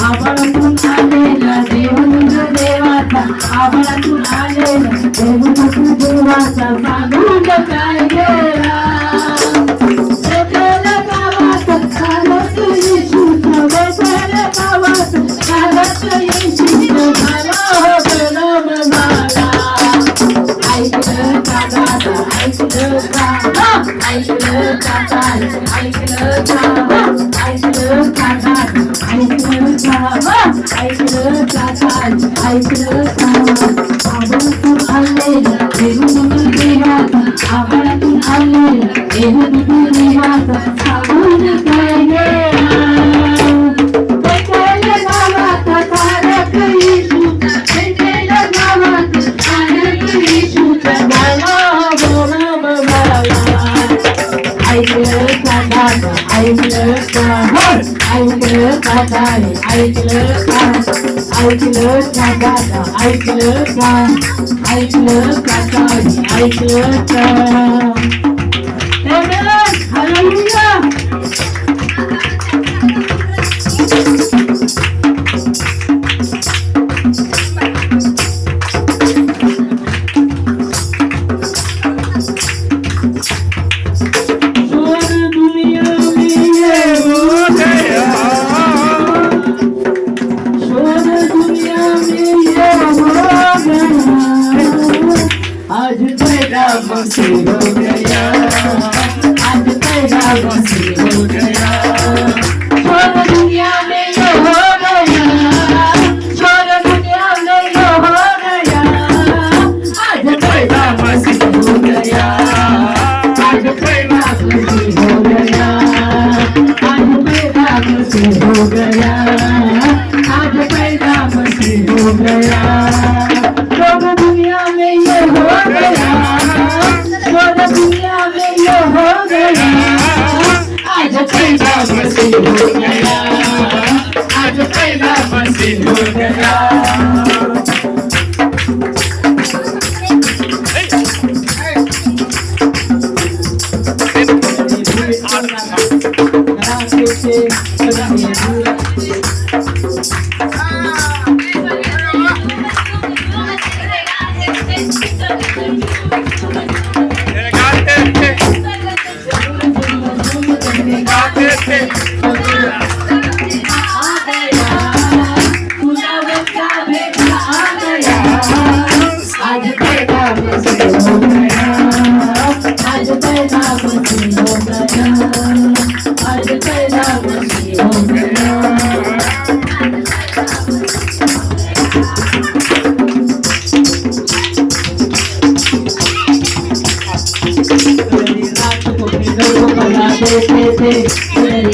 आभाळातून आलेला देव तुझ्या देवाचा आभाळातून आलेला देव तुझ्या देवाचा सांगून काय गेला बेथेल गावात चालत येशूचा बेथेल गावात चालत येशूचा झाला हो जन्म झाला ऐकलं का दादा ऐकलं का ऐकलं का दादा ऐकलं का ऐकलं का दादा ऐकलं का ऐकलं का दादा ऐकलं का आभाळातून आलेला देव तुझ्या देवाचा आभाळातून आलेला देव तुझ्या देवाचा सांगून काय गेला बेथेल गावात चालत येशूचा बेथेल गावात चालत येशूचा झाला जन्म झाला ऐकलं का दादा ऐकलं का ऐकलं का दादा ऐकलं का ऐकलं का दादा ऐकलं का ऐकलं का दादा ऐकलं का हालेलुया आज पैदा मसीह हो गया आज पैदा मसीह हो गया छोड़ दुनिया में ये हो गया छोड़ दुनिया में ये हो गया आज पैदा मसीह हो गया आज पैदा मसीह हो गया आज पैदा मसीह हो गया आज पैदा मसीह हो गया छोड़ दुनिया में ये हो गया छोड़ दुनिया में ये हो गया आज पैदा मसीह हो गया आज पैदा मसीह हो गया आज पैदा मसीह हो गया आज पैदा मसीह हो गया आज पैदा मसीह हो गया रात को भेड़ों को बना देते थे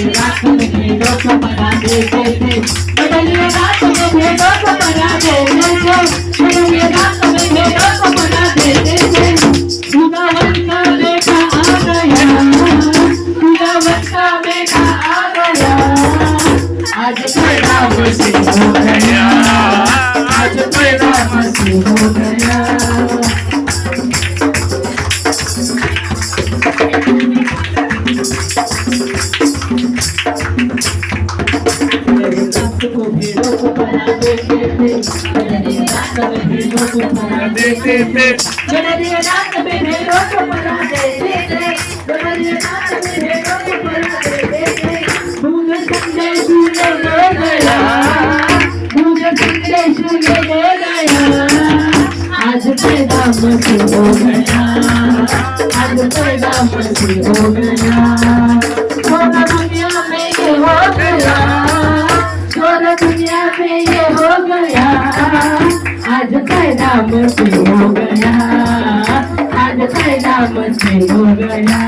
रात में भेड़ों को बना देते थे रात में भेड़ों को बना देते थे रात में भेड़ों को बना देते थे खुदावन का बेटा आ गया खुदावन का बेटा आ गया आज पैदा मसीह हो गया आज पैदा मसीह हो गया भेड़ों को बना देते थे रात में भेड़ों को बना देते थे रात में भेड़ों को बना देते थे रात में भेड़ों को बना देते थे मुझे संदेश ले गया मुझे संदेश ले गया आज पैदा मसीह हो गया आज पैदा मसीह हो गया पूरा दुनिया में ये हो गया पूरा दुनिया में ये हो गया आज पैदा मसीह हो गया आज पैदा मसीह हो गया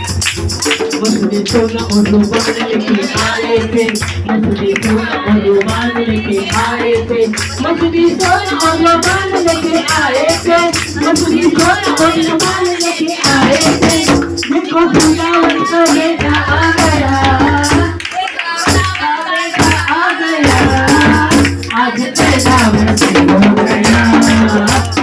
मछली सोना और रुमाल लेके आए थे मछली सोना और रुमाल लेके आए थे मछली सोना और रुमाल लेके आए थे मछली सोना और रुमाल लेके आए थे देखो खुदावन का बेटा आ गया आज पैदा मसीह हो गया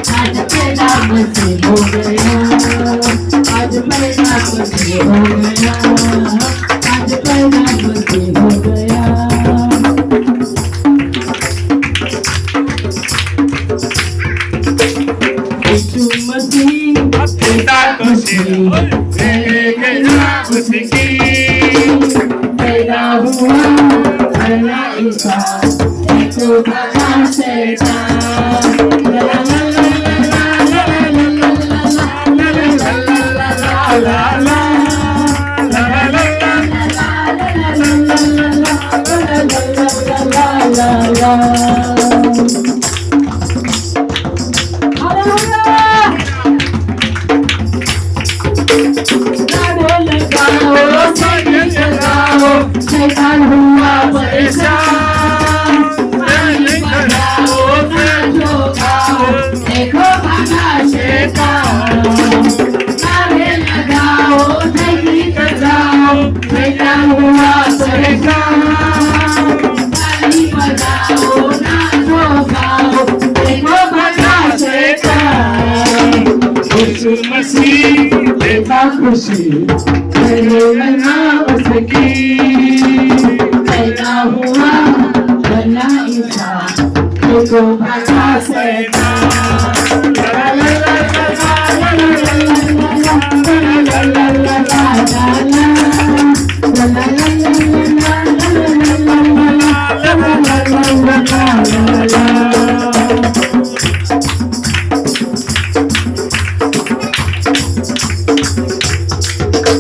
उसकी पैदा हुआ अल्लाह ईसा एक बड़ा शैतान ला ला ला ला ला शैतान हुआ परेशान देखो भागा शैतान नारे लगाओ नहीं बजाओ शैतान हुआ परेशान ताली बजाओ नाचो गाओ देखो भागा शैतान यीशु मसीह देता खुशी तेरे मना उसकी पैदा हुआ